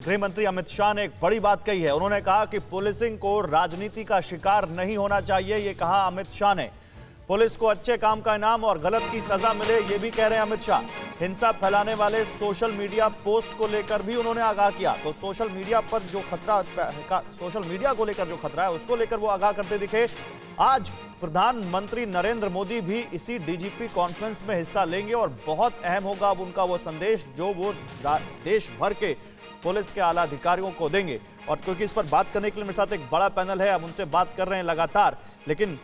गृह मंत्री अमित शाह ने एक बड़ी बात कही है। उन्होंने कहा कि पुलिसिंग को राजनीति का शिकार नहीं होना चाहिए। ये कहा अमित शाह ने। पुलिस को अच्छे काम का इनाम और गलत की सजा मिले, ये भी कह रहे हैं अमित शाह। हिंसा फैलाने वाले सोशल मीडिया पोस्ट को लेकर भी उन्होंने आगाह किया। तो सोशल मीडिया पर जो खतरा, सोशल मीडिया को लेकर जो खतरा है उसको लेकर वो आगाह करते दिखे। आज प्रधानमंत्री नरेंद्र मोदी भी इसी डीजीपी कॉन्फ्रेंस में हिस्सा लेंगे और बहुत अहम होगा अब उनका वो संदेश जो वो देश भर के पुलिस के आला अधिकारियों को देंगे। और क्योंकि इस पर बात करने के लिए मेरे साथ एक बड़ा पैनल है, हम उनसे बात कर रहे हैं लगातार। लेकिन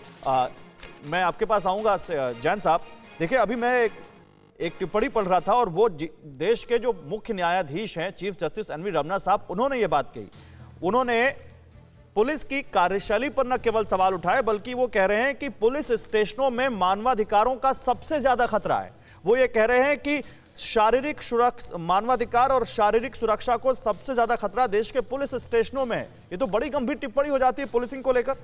मैं आपके पास आऊंगा जैन साहब। देखिए, अभी मैं एक टिप्पणी पढ़ रहा था और वो देश के जो मुख्य न्यायाधीश हैं, chief justice N V Ramana साहब, उन्होंने ये बात कही। उन्होंने पुलिस की कार्यशैली पर न केवल सवाल उठाए बल्कि वो कह रहे हैं कि पुलिस स्टेशनों में मानवाधिकारों का सबसे ज्यादा खतरा है। वो ये कह रहे हैं कि शारीरिक सुरक्षा, मानवाधिकार और शारीरिक सुरक्षा को सबसे ज्यादा खतरा देश के पुलिस स्टेशनों में है। ये तो बड़ी गंभीर टिप्पणी हो जाती है पुलिसिंग को लेकर।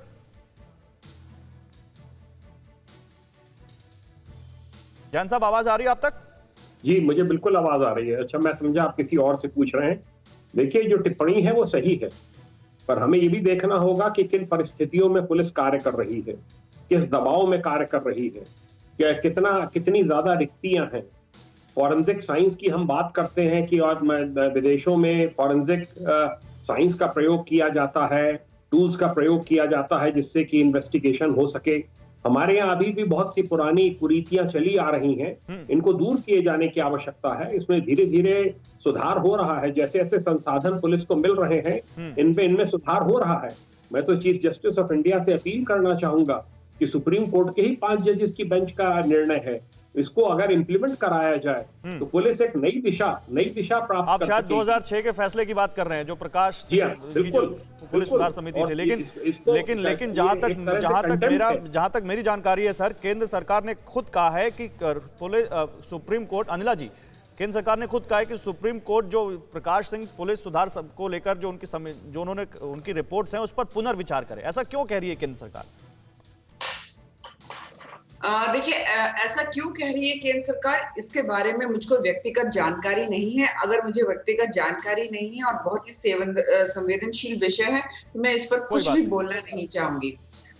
जैन साहब, आवाज आ रही है आप तक? जी, मुझे बिल्कुल आवाज आ रही है। अच्छा, मैं समझा आप किसी और से पूछ रहे हैं। देखिए, जो टिप्पणी है वो सही है, पर हमें ये भी देखना होगा कि किन परिस्थितियों में पुलिस कार्य कर रही है, किस दबाव में कार्य कर रही है, कितनी ज्यादा रिक्तियां हैं। फॉरेंसिक साइंस की हम बात करते हैं कि और विदेशों में फॉरेंसिक साइंस का प्रयोग किया जाता है, टूल्स का प्रयोग किया जाता है जिससे कि इन्वेस्टिगेशन हो सके। हमारे यहाँ अभी भी बहुत सी पुरानी कुरीतियां चली आ रही हैं, इनको दूर किए जाने की आवश्यकता है। इसमें धीरे धीरे सुधार हो रहा है। जैसे जैसे संसाधन पुलिस को मिल रहे हैं, इनमें सुधार हो रहा है। मैं तो चीफ जस्टिस ऑफ इंडिया से अपील करना चाहूंगा कि सुप्रीम कोर्ट के ही 5 जजेस की बेंच का निर्णय है, इसको अगर इम्प्लीमेंट कराया जाए तो पुलिस एक नई दिशा प्राप्त आप शायद 2006 के फैसले की बात कर रहे हैं जो प्रकाश पुलिस सुधार समिति थे। लेकिन जहां तक मेरी जानकारी है सर, केंद्र सरकार ने खुद कहा है कि सुप्रीम कोर्ट, अनिला जी, केंद्र सरकार ने खुद कहा है कि सुप्रीम कोर्ट जो प्रकाश सिंह पुलिस सुधार को लेकर जो उनकी रिपोर्ट्स हैं उस पर पुनर्विचार करे। ऐसा क्यों कह रही है केंद्र सरकार? देखिए, ऐसा क्यों कह रही है केंद्र सरकार, इसके बारे में मुझको व्यक्तिगत जानकारी नहीं है। अगर मुझे व्यक्तिगत जानकारी नहीं है और बहुत ही संवेदनशील विषय है तो मैं इस पर कुछ भी बोलना नहीं चाहूंगी।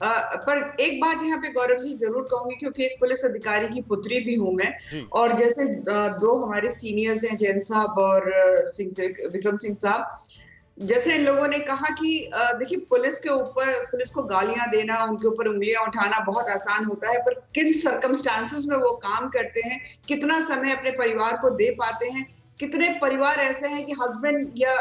पर एक बात यहाँ पे गौरव जी जरूर कहूंगी, क्योंकि एक पुलिस अधिकारी की पुत्री भी हूं मैं, और जैसे 2 हमारे सीनियर्स हैं, जैन साहब और विक्रम सिंह साहब, जैसे इन लोगों ने कहा कि देखिए, पुलिस के ऊपर, पुलिस को गालियां देना, उनके ऊपर उंगलियां उठाना बहुत आसान होता है, पर किन सर्कमस्टांसेस में वो काम करते हैं, कितना समय अपने परिवार को दे पाते हैं। कितने परिवार ऐसे हैं कि हस्बैंड या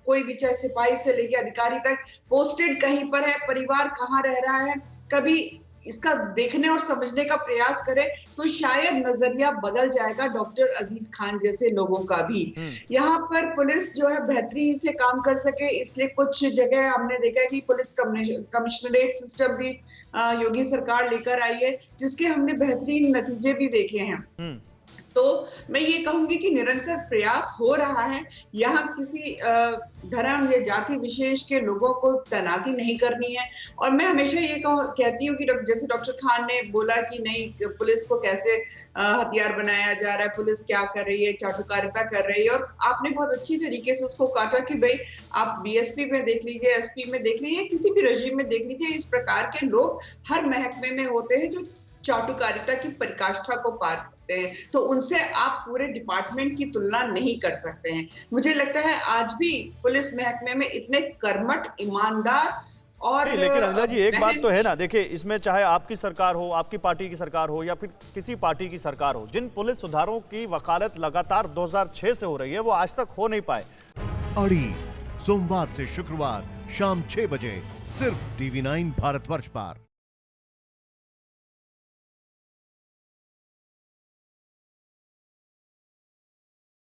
कोई भी, चाहे सिपाही से लेके अधिकारी तक, पोस्टेड कहीं पर है, परिवार कहाँ रह रहा है, कभी इसका देखने और समझने का प्रयास करें तो शायद नजरिया बदल जाएगा डॉक्टर अजीज खान जैसे लोगों का भी। यहाँ पर पुलिस जो है बेहतरीन से काम कर सके, इसलिए कुछ जगह हमने देखा है कि पुलिस कमिश्नरेट सिस्टम भी योगी सरकार लेकर आई है, जिसके हमने बेहतरीन नतीजे भी देखे हैं। तो मैं ये कहूंगी कि निरंतर प्रयास हो रहा है। यहाँ किसी धर्म या जाति विशेष के लोगों को तैनाती नहीं करनी है। और मैं हमेशा ये कहती हूँ कि जैसे डॉक्टर खान ने बोला कि नहीं, पुलिस को कैसे हथियार बनाया जा रहा है, पुलिस क्या कर रही है, चाटुकारिता कर रही है, और आपने बहुत अच्छी तरीके से उसको काटा कि भाई आप बीएसपी में देख लीजिए, एसपी में देख लीजिए, किसी भी रजीम में देख लीजिए, इस प्रकार के लोग हर महकमे में होते हैं जो चाटुकारिता की परिकाष्ठा को पार करते हैं। तो उनसे आप पूरे डिपार्टमेंट की तुलना नहीं कर सकते हैं। मुझे लगता है आज भी पुलिस महकमे में इतने कर्मठ, ईमानदार और लेकिन अनिला जी, एक बात तो है ना, देखिए, इसमें चाहे आपकी सरकार हो, आपकी पार्टी की सरकार हो या फिर किसी पार्टी की सरकार हो, जिन पुलिस सुधारों की वकालत लगातार 2006 से हो रही है वो आज तक हो नहीं पाए। अड़ी सोमवार से शुक्रवार शाम 6 बजे सिर्फ TV9 भारतवर्ष पर।